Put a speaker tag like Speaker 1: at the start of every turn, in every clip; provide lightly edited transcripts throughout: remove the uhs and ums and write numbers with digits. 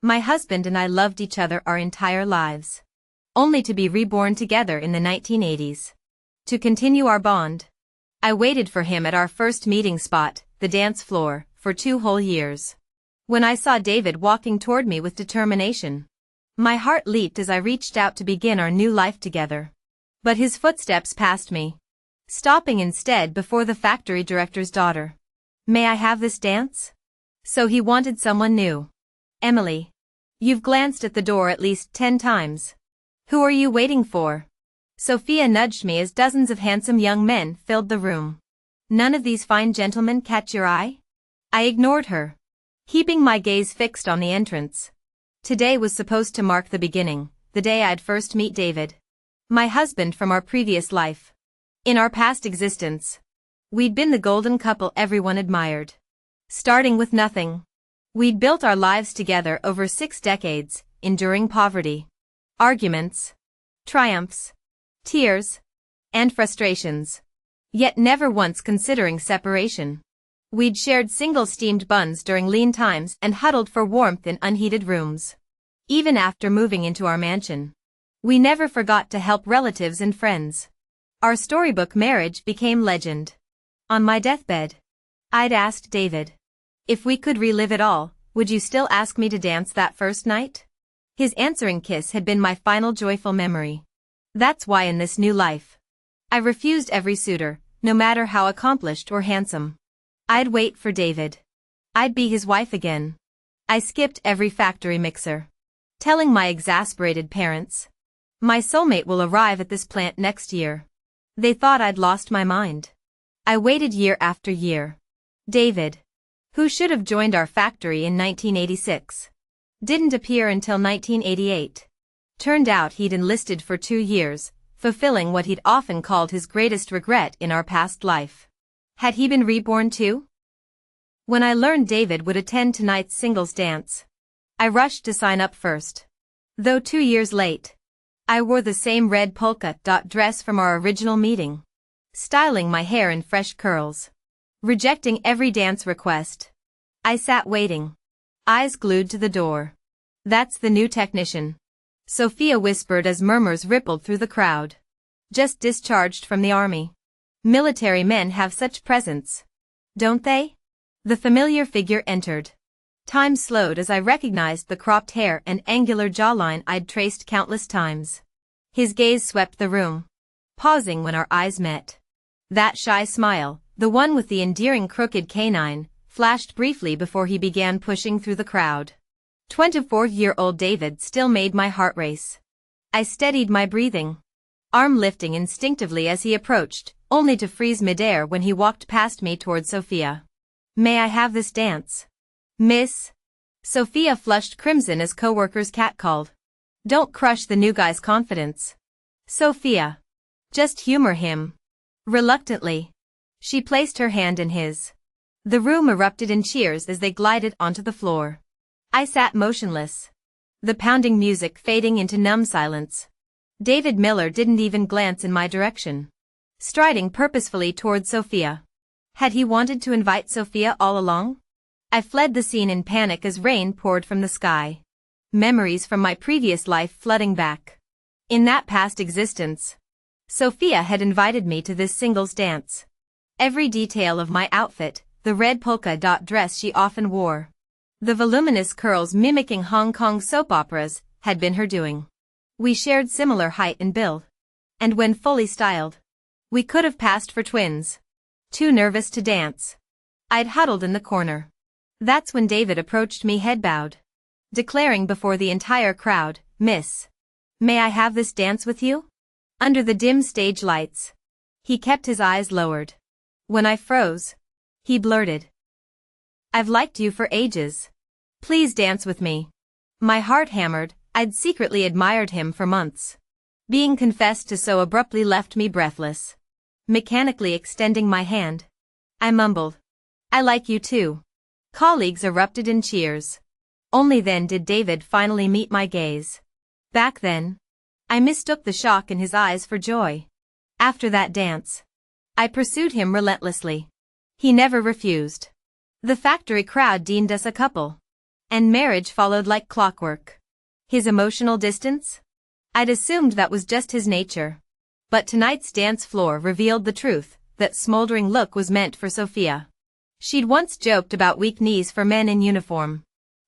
Speaker 1: My husband and I loved each other our entire lives. Only to be reborn together in the 1980s. To continue our bond. I waited for him at our first meeting spot, the dance floor, for 2 whole years. When I saw David walking toward me with determination, my heart leaped as I reached out to begin our new life together. But his footsteps passed me, stopping instead before the factory director's daughter. "May I have this dance?" So he wanted someone new. "Emily, you've glanced at the door at least 10 times. Who are you waiting for?" Sophia nudged me as dozens of handsome young men filled the room. "None of these fine gentlemen catch your eye?" I ignored her, keeping my gaze fixed on the entrance. Today was supposed to mark the beginning, the day I'd first meet David. My husband from our previous life. In our past existence, we'd been the golden couple everyone admired. Starting with nothing, we'd built our lives together over 6 decades, enduring poverty, arguments, triumphs, tears, and frustrations. Yet never once considering separation. We'd shared single steamed buns during lean times and huddled for warmth in unheated rooms. Even after moving into our mansion, we never forgot to help relatives and friends. Our storybook marriage became legend. On my deathbed, I'd asked David, "If we could relive it all, would you still ask me to dance that first night?" His answering kiss had been my final joyful memory. That's why in this new life, I refused every suitor, no matter how accomplished or handsome. I'd wait for David. I'd be his wife again. I skipped every factory mixer, telling my exasperated parents, "My soulmate will arrive at this plant next year." They thought I'd lost my mind. I waited year after year. David, who should have joined our factory in 1986, didn't appear until 1988. Turned out he'd enlisted for 2 years, fulfilling what he'd often called his greatest regret in our past life. Had he been reborn too? When I learned David would attend tonight's singles dance, I rushed to sign up first. Though 2 years late, I wore the same red polka dot dress from our original meeting, styling my hair in fresh curls, rejecting every dance request. I sat waiting, eyes glued to the door. "That's the new technician," Sophia whispered as murmurs rippled through the crowd. "Just discharged from the army. Military men have such presence, don't they?" The familiar figure entered. Time slowed as I recognized the cropped hair and angular jawline I'd traced countless times. His gaze swept the room, pausing when our eyes met. That shy smile, the one with the endearing crooked canine, flashed briefly before he began pushing through the crowd. 24-year-old David still made my heart race. I steadied my breathing, arm lifting instinctively as he approached, only to freeze midair when he walked past me toward Sophia. "May I have this dance, miss?" Sophia flushed crimson as coworkers catcalled. "Don't crush the new guy's confidence, Sophia. Just humor him." Reluctantly, she placed her hand in his. The room erupted in cheers as they glided onto the floor. I sat motionless, the pounding music fading into numb silence. David Miller didn't even glance in my direction, striding purposefully toward Sophia. Had he wanted to invite Sophia all along? I fled the scene in panic as rain poured from the sky. Memories from my previous life flooding back. In that past existence, Sophia had invited me to this singles dance. Every detail of my outfit, the red polka dot dress she often wore, the voluminous curls mimicking Hong Kong soap operas, had been her doing. We shared similar height and build, and when fully styled, we could have passed for twins. Too nervous to dance, I'd huddled in the corner. That's when David approached me head bowed, declaring before the entire crowd, "Miss, may I have this dance with you?" Under the dim stage lights, he kept his eyes lowered. When I froze, he blurted, "I've liked you for ages. Please dance with me." My heart hammered. I'd secretly admired him for months. Being confessed to so abruptly left me breathless. Mechanically extending my hand, I mumbled, "I like you too." Colleagues erupted in cheers. Only then did David finally meet my gaze. Back then, I mistook the shock in his eyes for joy. After that dance, I pursued him relentlessly. He never refused. The factory crowd deemed us a couple. And marriage followed like clockwork. His emotional distance? I'd assumed that was just his nature. But tonight's dance floor revealed the truth, that smoldering look was meant for Sophia. She'd once joked about weak knees for men in uniform.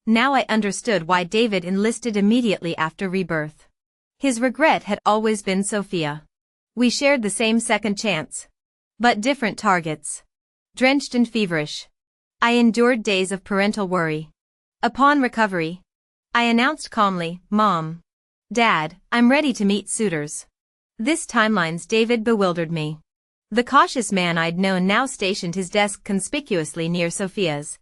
Speaker 1: Now I understood why David enlisted immediately after Rebirth. His regret had always been Sophia. We shared the same second chance. But different targets. Drenched and feverish, I endured days of parental worry. Upon recovery, I announced calmly, "Mom, Dad, I'm ready to meet suitors." This timeline's David bewildered me. The cautious man I'd known now stationed his desk conspicuously near Sophia's,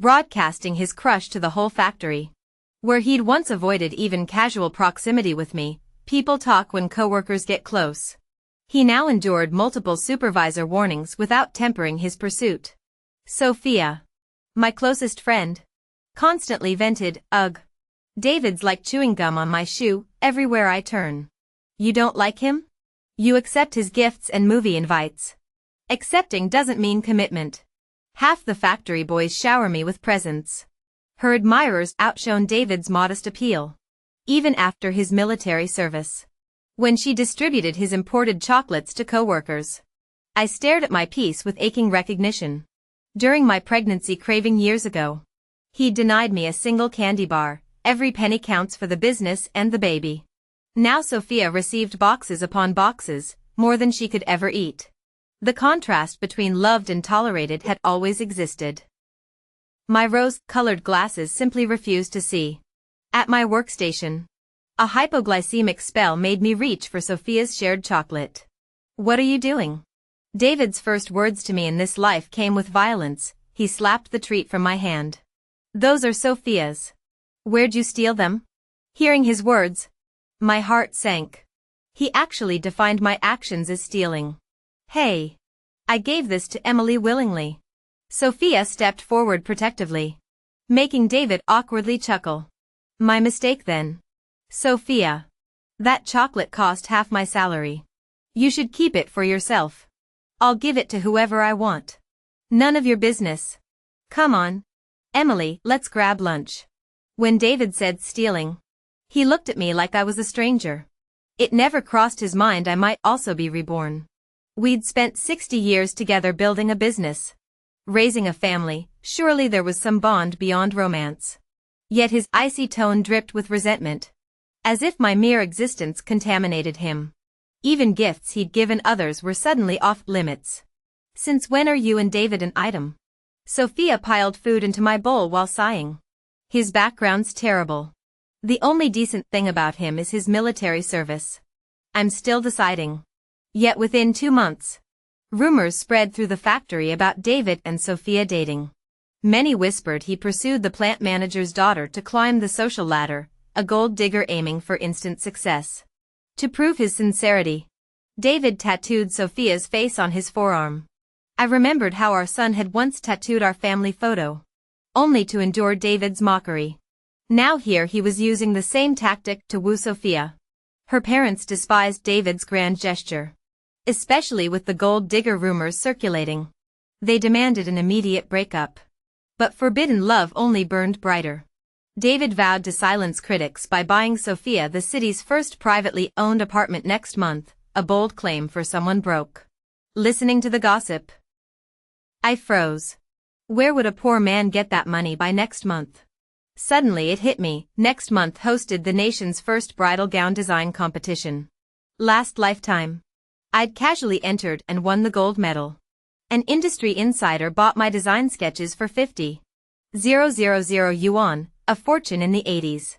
Speaker 1: broadcasting his crush to the whole factory. Where he'd once avoided even casual proximity with me, people talk when coworkers get close. He now endured multiple supervisor warnings without tempering his pursuit. Sophia, my closest friend, constantly vented, "Ugh. David's like chewing gum on my shoe, everywhere I turn." You don't like him? You accept his gifts and movie invites. Accepting doesn't mean commitment. Half the factory boys shower me with presents. Her admirers outshone David's modest appeal. Even after his military service. When she distributed his imported chocolates to coworkers, I stared at my piece with aching recognition. During my pregnancy craving years ago, he'd denied me a single candy bar. Every penny counts for the business and the baby. Now Sophia received boxes upon boxes, more than she could ever eat. The contrast between loved and tolerated had always existed. My rose-colored glasses simply refused to see. At my workstation, a hypoglycemic spell made me reach for Sophia's shared chocolate. "What are you doing?" David's first words to me in this life came with violence. He slapped the treat from my hand. "Those are Sophia's. Where'd you steal them?" Hearing his words, my heart sank. He actually defined my actions as stealing. "Hey. I gave this to Emily willingly." Sophia stepped forward protectively, making David awkwardly chuckle. "My mistake then. Sophia. That chocolate cost half my salary. You should keep it for yourself. I'll give it to whoever I want. None of your business. Come on, Emily, let's grab lunch." When David said stealing, he looked at me like I was a stranger. It never crossed his mind I might also be reborn. We'd spent 60 years together building a business, raising a family. Surely there was some bond beyond romance. Yet his icy tone dripped with resentment, as if my mere existence contaminated him. Even gifts he'd given others were suddenly off limits. "Since when are you and David an item?" Sophia piled food into my bowl while sighing. "His background's terrible. The only decent thing about him is his military service. I'm still deciding." Yet within 2 months, rumors spread through the factory about David and Sophia dating. Many whispered he pursued the plant manager's daughter to climb the social ladder, a gold digger aiming for instant success. To prove his sincerity, David tattooed Sophia's face on his forearm. I remembered how our son had once tattooed our family photo, only to endure David's mockery. Now here he was using the same tactic to woo Sophia. Her parents despised David's grand gesture, especially with the gold digger rumors circulating. They demanded an immediate breakup. But forbidden love only burned brighter. David vowed to silence critics by buying Sophia the city's first privately owned apartment next month, a bold claim for someone broke. Listening to the gossip, I froze. Where would a poor man get that money by next month? Suddenly it hit me. Next month hosted the nation's first bridal gown design competition. Last lifetime, I'd casually entered and won the gold medal. An industry insider bought my design sketches for 50,000 yuan, a fortune in the 80s.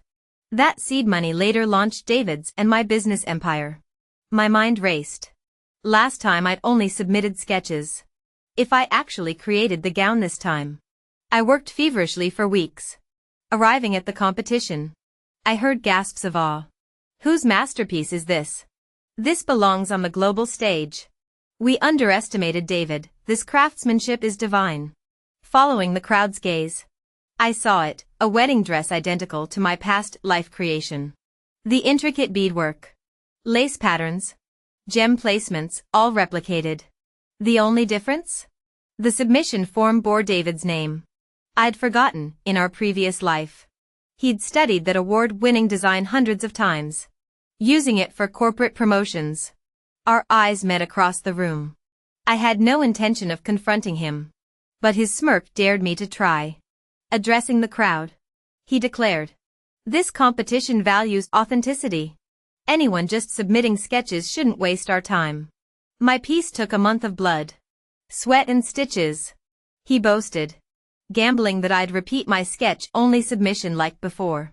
Speaker 1: That seed money later launched David's and my business empire. My mind raced. Last time I'd only submitted sketches. If I actually created the gown this time. I worked feverishly for weeks. Arriving at the competition, I heard gasps of awe. Whose masterpiece is this? This belongs on the global stage. We underestimated David. This craftsmanship is divine. Following the crowd's gaze, I saw it, a wedding dress identical to my past life creation. The intricate beadwork, lace patterns, gem placements, all replicated. The only difference? The submission form bore David's name. I'd forgotten, in our previous life. He'd studied that award-winning design hundreds of times, using it for corporate promotions. Our eyes met across the room. I had no intention of confronting him, but his smirk dared me to try. Addressing the crowd, he declared, "This competition values authenticity. Anyone just submitting sketches shouldn't waste our time." My piece took a month of blood, sweat and stitches, he boasted, gambling that I'd repeat my sketch-only submission like before.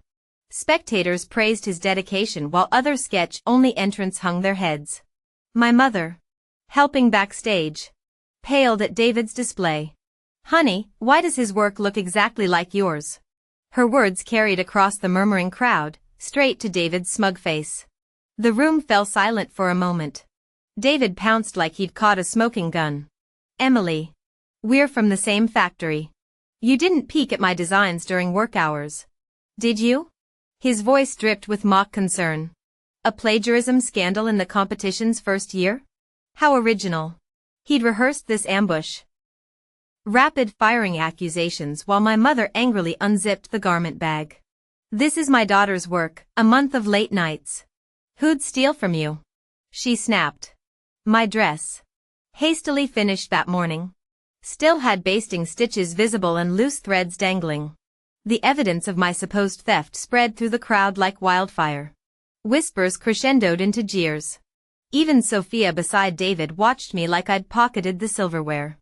Speaker 1: Spectators praised his dedication while other sketch-only entrants hung their heads. My mother, helping backstage, paled at David's display. "Honey, why does his work look exactly like yours?" Her words carried across the murmuring crowd, straight to David's smug face. The room fell silent for a moment. David pounced like he'd caught a smoking gun. "Emily, we're from the same factory. You didn't peek at my designs during work hours, did you?" His voice dripped with mock concern. A plagiarism scandal in the competition's first year? How original. He'd rehearsed this ambush. Rapid-firing accusations while my mother angrily unzipped the garment bag. "This is my daughter's work, a month of late nights. Who'd steal from you?" she snapped. My dress, hastily finished that morning, still had basting stitches visible and loose threads dangling. The evidence of my supposed theft spread through the crowd like wildfire. Whispers crescendoed into jeers. Even Sophia beside David watched me like I'd pocketed the silverware.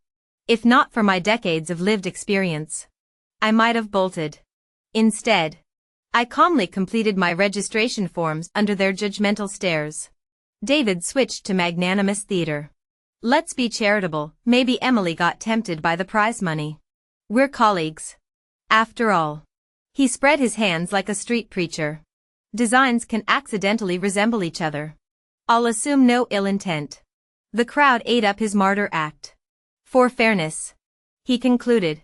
Speaker 1: If not for my decades of lived experience, I might have bolted. Instead, I calmly completed my registration forms under their judgmental stares. David switched to magnanimous theater. "Let's be charitable, maybe Emily got tempted by the prize money. We're colleagues, after all." He spread his hands like a street preacher. "Designs can accidentally resemble each other. I'll assume no ill intent." The crowd ate up his martyr act. "For fairness," he concluded,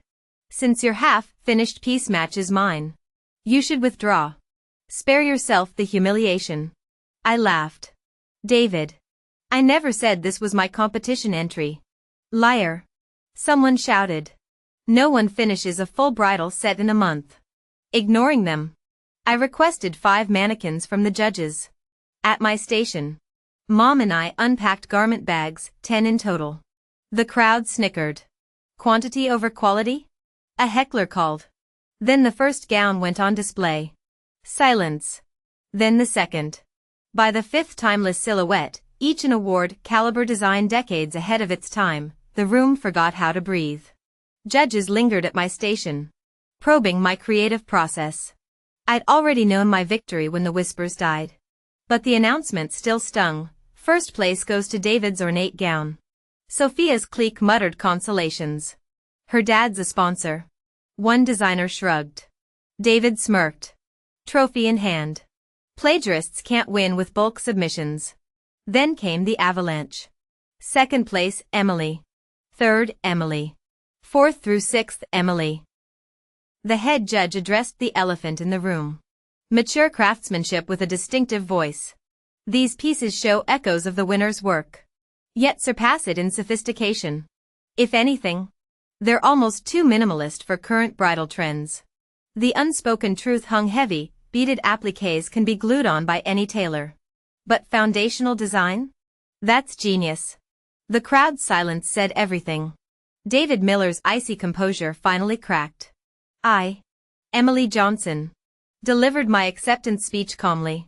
Speaker 1: "since your half-finished piece matches mine, you should withdraw. Spare yourself the humiliation." I laughed. "David, I never said this was my competition entry." "Liar," someone shouted. "No one finishes a full bridal set in a month." Ignoring them, I requested 5 mannequins from the judges. At my station, Mom and I unpacked garment bags, 10 in total. The crowd snickered. "Quantity over quality?" a heckler called. Then the first gown went on display. Silence. Then the second. By the 5th timeless silhouette, each an award caliber design decades ahead of its time, the room forgot how to breathe. Judges lingered at my station, probing my creative process. I'd already known my victory when the whispers died. But the announcement still stung. First place goes to David's ornate gown. Sophia's clique muttered consolations. Her dad's a sponsor. One designer shrugged. David smirked. Trophy in hand. Plagiarists can't win with bulk submissions. Then came the avalanche. Second place, Emily. Third, Emily. Fourth through 6th, Emily. The head judge addressed the elephant in the room. Mature craftsmanship with a distinctive voice. These pieces show echoes of the winner's work, yet surpass it in sophistication. If anything, they're almost too minimalist for current bridal trends. The unspoken truth hung heavy, beaded appliques can be glued on by any tailor. But foundational design? That's genius. The crowd's silence said everything. David Miller's icy composure finally cracked. I, Emily Johnson, delivered my acceptance speech calmly,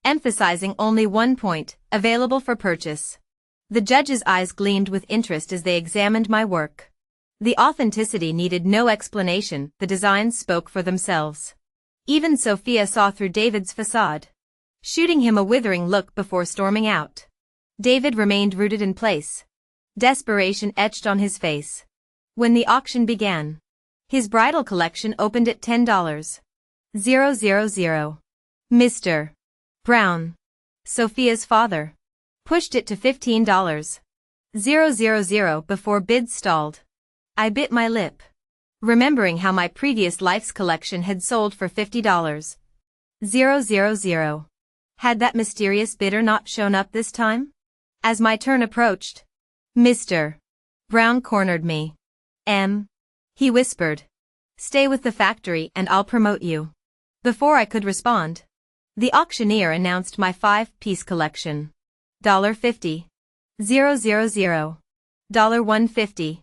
Speaker 1: emphasizing only one point, available for purchase. The judges' eyes gleamed with interest as they examined my work. The authenticity needed no explanation, the designs spoke for themselves. Even Sophia saw through David's facade, shooting him a withering look before storming out. David remained rooted in place, desperation etched on his face. When the auction began, his bridal collection opened at $10,000. Mr. Brown, Sophia's father, pushed it to $15,000. Before bids stalled. I bit my lip, remembering how my previous life's collection had sold for $50. Had that mysterious bidder not shown up this time? As my turn approached, Mr. Brown cornered me. He whispered, Stay with the factory and I'll promote you. Before I could respond, the auctioneer announced my 5-piece collection. $50. 000. $150.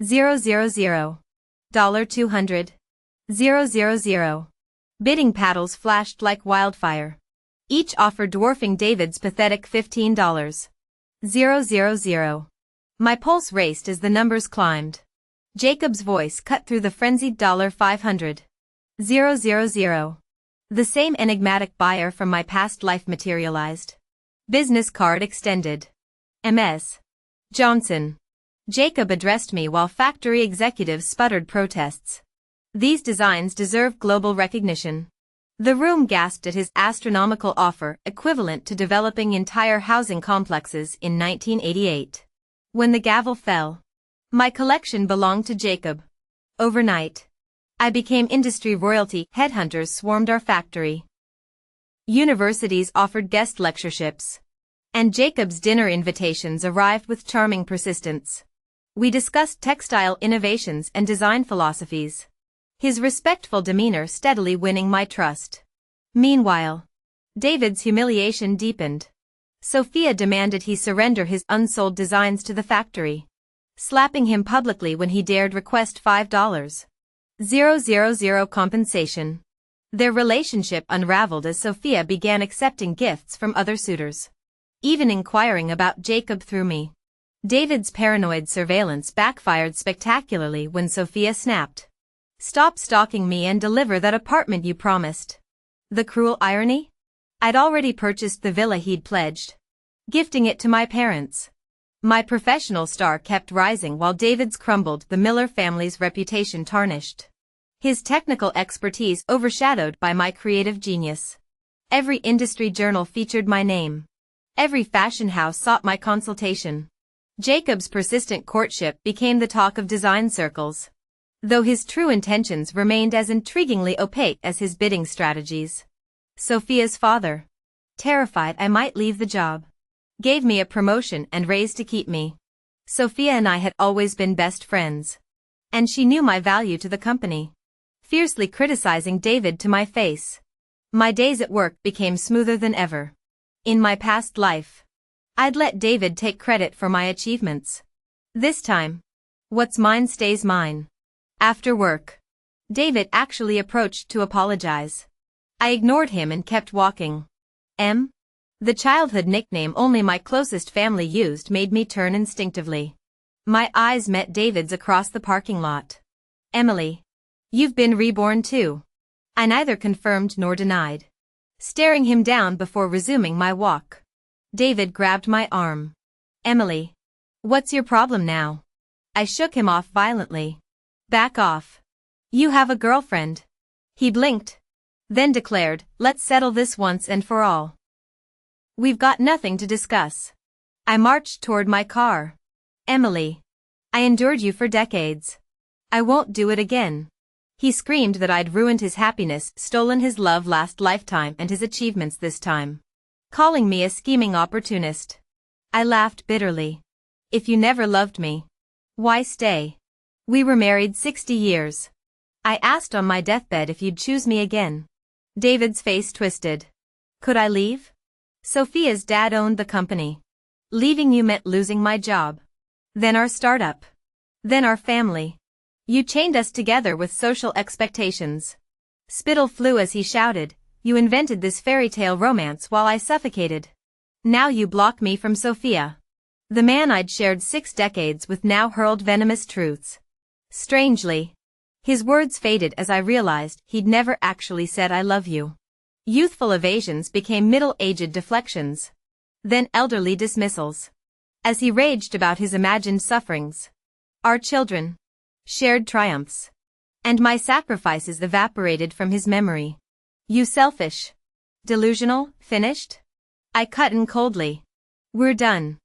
Speaker 1: 000. $200. 000. Bidding paddles flashed like wildfire. Each offer dwarfing David's pathetic $15. 000. My pulse raced as the numbers climbed. Jacob's voice cut through the frenzied $500. 000. The same enigmatic buyer from my past life materialized. Business card extended. M.S. Johnson. Jacob addressed me while factory executives sputtered protests. These designs deserve global recognition. The room gasped at his astronomical offer, equivalent to developing entire housing complexes in 1988. When the gavel fell, my collection belonged to Jacob. Overnight, I became industry royalty. Headhunters swarmed our factory. Universities offered guest lectureships. And Jacob's dinner invitations arrived with charming persistence. We discussed textile innovations and design philosophies. His respectful demeanor steadily winning my trust. Meanwhile, David's humiliation deepened. Sophia demanded he surrender his unsold designs to the factory, slapping him publicly when he dared request $5,000 compensation. Their relationship unraveled as Sophia began accepting gifts from other suitors, even inquiring about Jacob through me. David's paranoid surveillance backfired spectacularly when Sophia snapped, "Stop stalking me and deliver that apartment you promised." The cruel irony? I'd already purchased the villa he'd pledged, gifting it to my parents. My professional star kept rising while David's crumbled, the Miller family's reputation tarnished. His technical expertise overshadowed by my creative genius. Every industry journal featured my name. Every fashion house sought my consultation. Jacob's persistent courtship became the talk of design circles, though his true intentions remained as intriguingly opaque as his bidding strategies. Sophia's father, terrified I might leave the job, gave me a promotion and raise to keep me. Sophia and I had always been best friends, and she knew my value to the company, fiercely criticizing David to my face. My days at work became smoother than ever. In my past life, I'd let David take credit for my achievements. This time, what's mine stays mine. After work, David actually approached to apologize. I ignored him and kept walking. The childhood nickname only my closest family used made me turn instinctively. My eyes met David's across the parking lot. "Emily, you've been reborn too." I neither confirmed nor denied, staring him down before resuming my walk. David grabbed my arm. "Emily, what's your problem now?" I shook him off violently. "Back off. You have a girlfriend." He blinked, then declared, "Let's settle this once and for all. We've got nothing to discuss." I marched toward my car. "Emily, I endured you for decades. I won't do it again." He screamed that I'd ruined his happiness, stolen his love last lifetime and his achievements this time, calling me a scheming opportunist. I laughed bitterly. "If you never loved me, why stay? We were married 60 years. I asked on my deathbed if you'd choose me again." David's face twisted. "Could I leave? Sophia's dad owned the company. Leaving you meant losing my job. Then our startup. Then our family. You chained us together with social expectations." Spittle flew as he shouted, "You invented this fairy tale romance while I suffocated. Now you block me from Sophia." The man I'd shared 6 decades with now hurled venomous truths. Strangely, his words faded as I realized he'd never actually said "I love you." Youthful evasions became middle-aged deflections, then elderly dismissals, as he raged about his imagined sufferings, our children, shared triumphs, and my sacrifices evaporated from his memory. "You selfish, delusional, finished?" I cut in coldly. "We're done.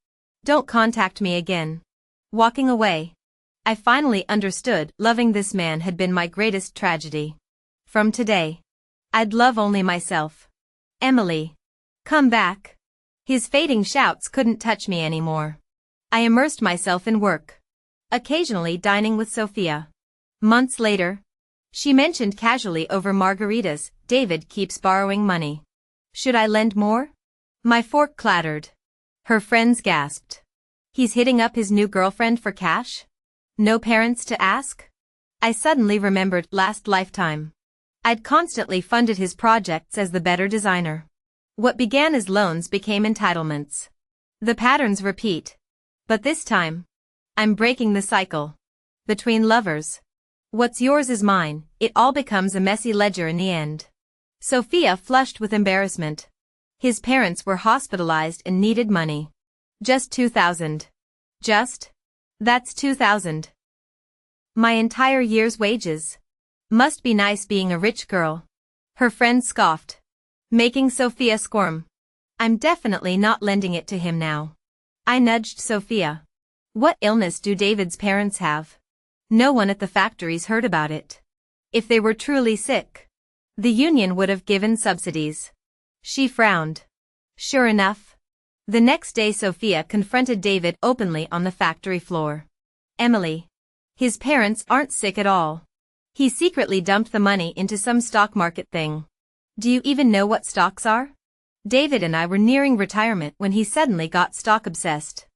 Speaker 1: Don't contact me again." Walking away, I finally understood loving this man had been my greatest tragedy. From today, I'd love only myself. "Emily, come back." His fading shouts couldn't touch me anymore. I immersed myself in work, occasionally dining with Sophia. Months later, She mentioned casually over margaritas, David keeps borrowing money. Should I lend more? My fork clattered. Her friends gasped. He's hitting up his new girlfriend for cash? No parents to ask? I suddenly remembered last lifetime. I'd constantly funded his projects as the better designer. What began as loans became entitlements. The patterns repeat. But this time, I'm breaking the cycle. Between lovers. What's yours is mine, it all becomes a messy ledger in the end. Sophia flushed with embarrassment. His parents were hospitalized and needed money. Just 2,000. Just? That's 2,000. My entire year's wages. Must be nice being a rich girl. Her friend scoffed, making Sophia squirm. I'm definitely not lending it to him now. I nudged Sophia. What illness do David's parents have? No one at the factories heard about it. If they were truly sick, the union would have given subsidies. She frowned. Sure enough. The next day Sophia confronted David openly on the factory floor. Emily. His parents aren't sick at all. He secretly dumped the money into some stock market thing. Do you even know what stocks are? David and I were nearing retirement when he suddenly got stock obsessed.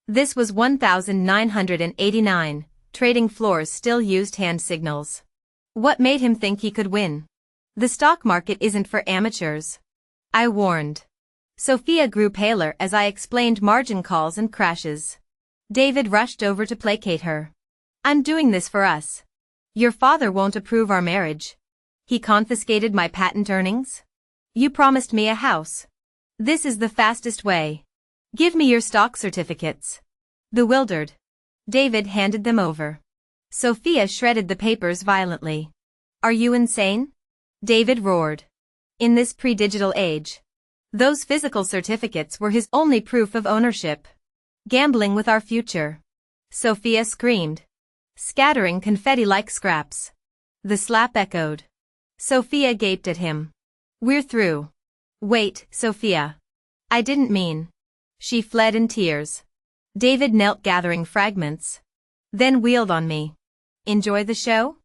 Speaker 1: This was 1989, trading floors still used hand signals. What made him think he could win? The stock market isn't for amateurs. I warned. Sophia grew paler as I explained margin calls and crashes. David rushed over to placate her. I'm doing this for us. Your father won't approve our marriage. He confiscated my patent earnings. You promised me a house. This is the fastest way. Give me your stock certificates. Bewildered, David handed them over. Sophia shredded the papers violently. Are you insane? David roared. In this pre-digital age, those physical certificates were his only proof of ownership. Gambling with our future. Sophia screamed, scattering confetti like scraps. The slap echoed. Sophia gaped at him. We're through. Wait, Sophia. I didn't mean. She fled in tears. David knelt gathering fragments. Then wheeled on me. Enjoy the show?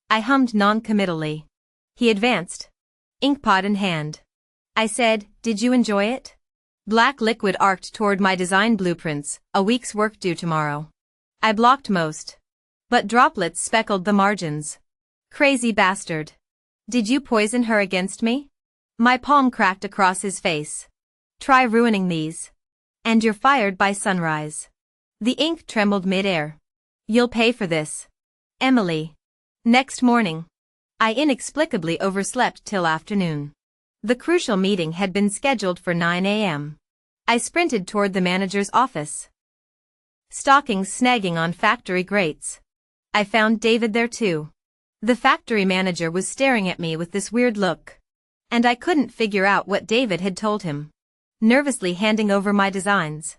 Speaker 1: I hummed non-committally. He advanced, inkpot in hand. I said, did you enjoy it? Black liquid arced toward my design blueprints, a week's work due tomorrow. I blocked most. But droplets speckled the margins. Crazy bastard. Did you poison her against me? My palm cracked across his face. Try ruining these. And you're fired by sunrise. The ink trembled mid-air. You'll pay for this. Emily. Next morning. I inexplicably overslept till afternoon. The crucial meeting had been scheduled for 9 a.m. I sprinted toward the manager's office. Stockings snagging on factory grates. I found David there too. The factory manager was staring at me with this weird look. And I couldn't figure out what David had told him. Nervously handing over my designs.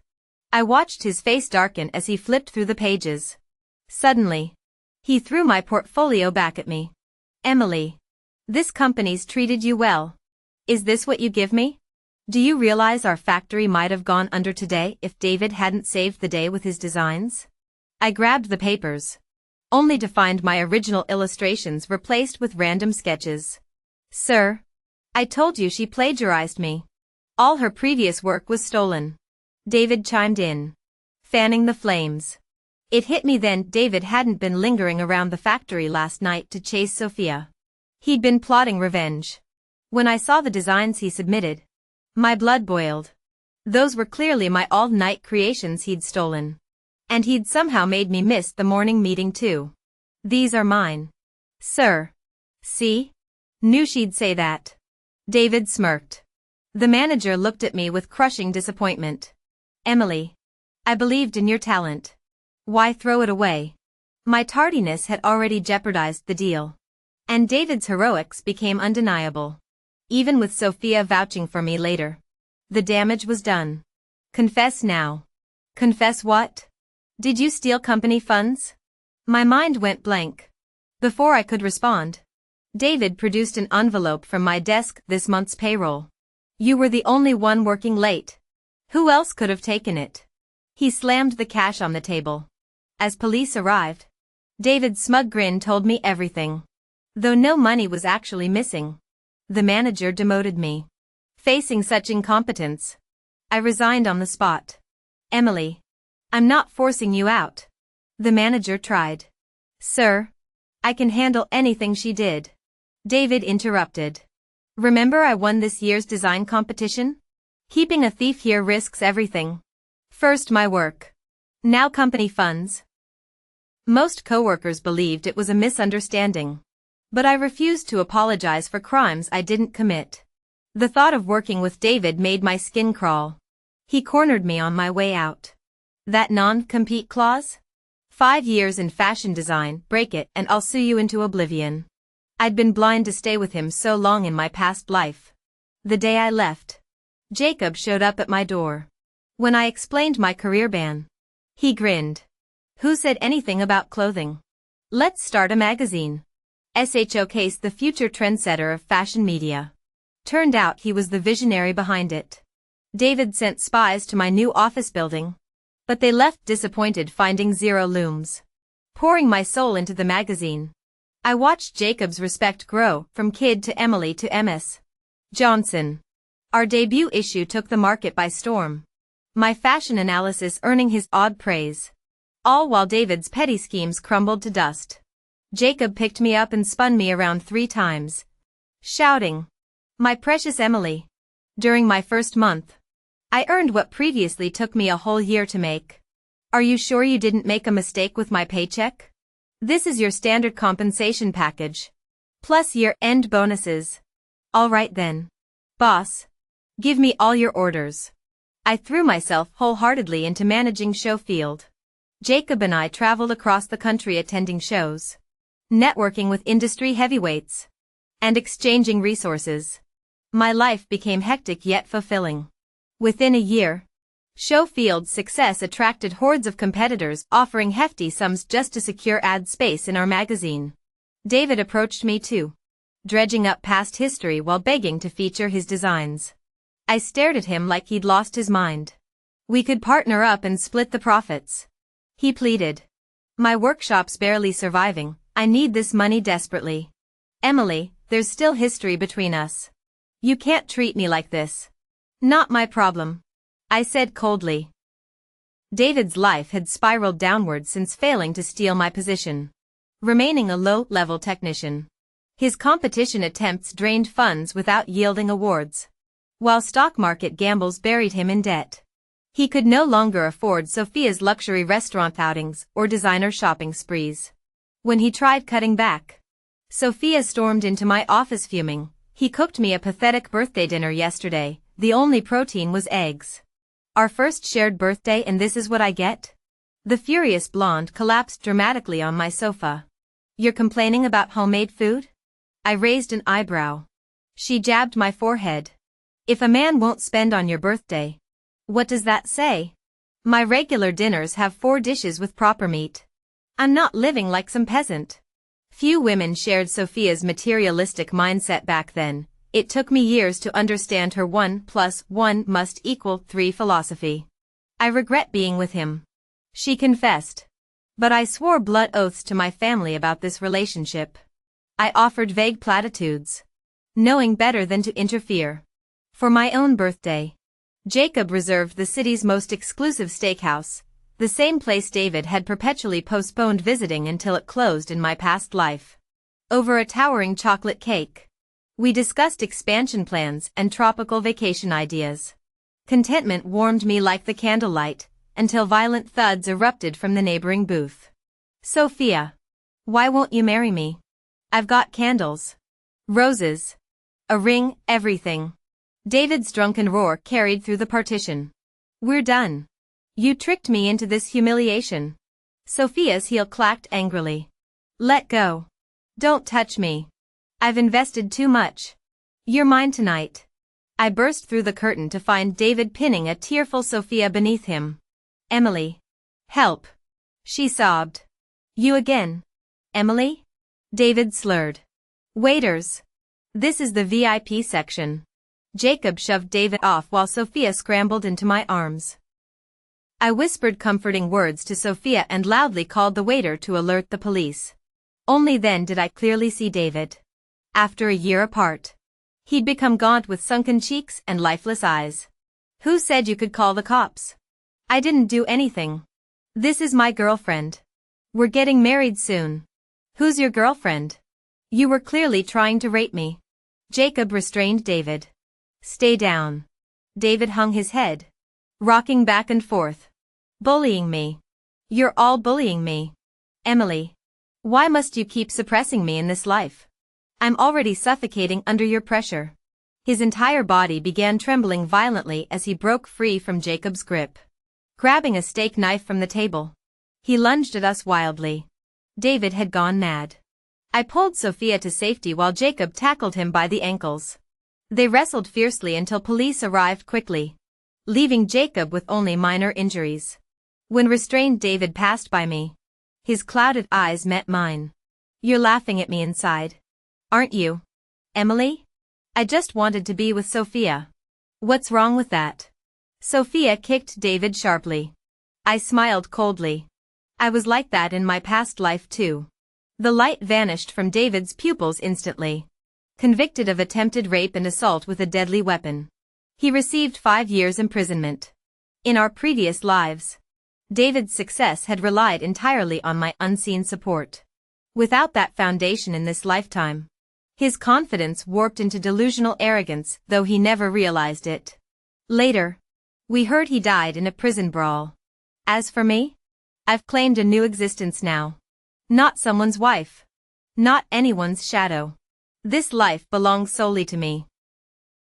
Speaker 1: I watched his face darken as he flipped through the pages. Suddenly, he threw my portfolio back at me. Emily. This company's treated you well. Is this what you give me? Do you realize our factory might have gone under today if David hadn't saved the day with his designs? I grabbed the papers, only to find my original illustrations replaced with random sketches. Sir, I told you she plagiarized me. All her previous work was stolen. David chimed in, fanning the flames. It hit me then David hadn't been lingering around the factory last night to chase Sophia. He'd been plotting revenge. When I saw the designs he submitted, my blood boiled. Those were clearly my all-night creations he'd stolen. And he'd somehow made me miss the morning meeting too. These are mine. Sir. See? Knew she'd say that. David smirked. The manager looked at me with crushing disappointment. Emily. I believed in your talent. Why throw it away? My tardiness had already jeopardized the deal. And David's heroics became undeniable. Even with Sophia vouching for me later. The damage was done. Confess now. Confess what? Did you steal company funds? My mind went blank. Before I could respond, David produced an envelope from my desk, this month's payroll. You were the only one working late. Who else could have taken it? He slammed the cash on the table. As police arrived, David's smug grin told me everything. though no money was actually missing. The manager demoted me. Facing such incompetence, I resigned on the spot. Emily, I'm not forcing you out. The manager tried. Sir, I can handle anything she did. David interrupted. Remember I won this year's design competition? Keeping a thief here risks everything. First my work. Now company funds. Most coworkers believed it was a misunderstanding. But I refused to apologize for crimes I didn't commit. The thought of working with David made my skin crawl. He cornered me on my way out. That non-compete clause? 5 years in fashion design, break it and I'll sue you into oblivion. I'd been blind to stay with him so long in my past life. The day I left, Jacob showed up at my door. When I explained my career ban, he grinned. Who said anything about clothing? Let's start a magazine. Showcase the future trendsetter of fashion media. Turned out he was the visionary behind it. David sent spies to my new office building, but they left disappointed finding 0 looms. Pouring my soul into the magazine, I watched Jacob's respect grow from kid to Emily to MS Johnson. Our debut issue took the market by storm. My fashion analysis earning his awed praise. All while David's petty schemes crumbled to dust. Jacob picked me up and spun me around 3 times, shouting, "My precious Emily." During my first month, I earned what previously took me a whole year to make. Are you sure you didn't make a mistake with my paycheck? This is your standard compensation package, plus year-end bonuses. All right then. Boss, give me all your orders. I threw myself wholeheartedly into managing Showfield. Jacob and I traveled across the country attending shows, networking with industry heavyweights, and exchanging resources. My life became hectic yet fulfilling. Within a year, Showfield's success attracted hordes of competitors offering hefty sums just to secure ad space in our magazine. David approached me too, dredging up past history while begging to feature his designs. I stared at him like he'd lost his mind. We could partner up and split the profits. He pleaded. My workshop's barely surviving, I need this money desperately. Emily, there's still history between us. You can't treat me like this. Not my problem, I said coldly. David's life had spiraled downward since failing to steal my position, remaining a low-level technician. His competition attempts drained funds without yielding awards, while stock market gambles buried him in debt. He could no longer afford Sophia's luxury restaurant outings or designer shopping sprees. When he tried cutting back, Sophia stormed into my office fuming. He cooked me a pathetic birthday dinner yesterday. The only protein was eggs. Our first shared birthday and this is what I get? The furious blonde collapsed dramatically on my sofa. You're complaining about homemade food? I raised an eyebrow. She jabbed my forehead. If a man won't spend on your birthday, what does that say? My regular dinners have 4 dishes with proper meat. I'm not living like some peasant. Few women shared Sophia's materialistic mindset back then. It took me years to understand her 1 + 1 must equal 3 philosophy. I regret being with him, she confessed. But I swore blood oaths to my family about this relationship. I offered vague platitudes, knowing better than to interfere. For my own birthday, Jacob reserved the city's most exclusive steakhouse, the same place David had perpetually postponed visiting until it closed in my past life. Over a towering chocolate cake, we discussed expansion plans and tropical vacation ideas. Contentment warmed me like the candlelight, until violent thuds erupted from the neighboring booth. Sophia, why won't you marry me? I've got candles, roses, a ring, everything. David's drunken roar carried through the partition. We're done. You tricked me into this humiliation. Sophia's heel clacked angrily. Let go. Don't touch me. I've invested too much. You're mine tonight. I burst through the curtain to find David pinning a tearful Sophia beneath him. Emily. Help. She sobbed. You again. Emily? David slurred. Waiters. This is the VIP section. Jacob shoved David off while Sophia scrambled into my arms. I whispered comforting words to Sophia and loudly called the waiter to alert the police. Only then did I clearly see David. After a year apart, he'd become gaunt with sunken cheeks and lifeless eyes. Who said you could call the cops? I didn't do anything. This is my girlfriend. We're getting married soon. Who's your girlfriend? You were clearly trying to rape me. Jacob restrained David. Stay down. David hung his head, rocking back and forth. Bullying me. You're all bullying me. Emily. Why must you keep suppressing me in this life? I'm already suffocating under your pressure. His entire body began trembling violently as he broke free from Jacob's grip. Grabbing a steak knife from the table, he lunged at us wildly. David had gone mad. I pulled Sophia to safety while Jacob tackled him by the ankles. They wrestled fiercely until police arrived quickly, leaving Jacob with only minor injuries. When restrained, David passed by me. His clouded eyes met mine. You're laughing at me inside, aren't you, Emily? I just wanted to be with Sophia. What's wrong with that? Sophia kicked David sharply. I smiled coldly. I was like that in my past life too. The light vanished from David's pupils instantly. Convicted of attempted rape and assault with a deadly weapon, he received 5 years imprisonment. In our previous lives, David's success had relied entirely on my unseen support. Without that foundation in this lifetime, his confidence warped into delusional arrogance, though he never realized it. Later, we heard he died in a prison brawl. As for me, I've claimed a new existence now. Not someone's wife. Not anyone's shadow. This life belongs solely to me.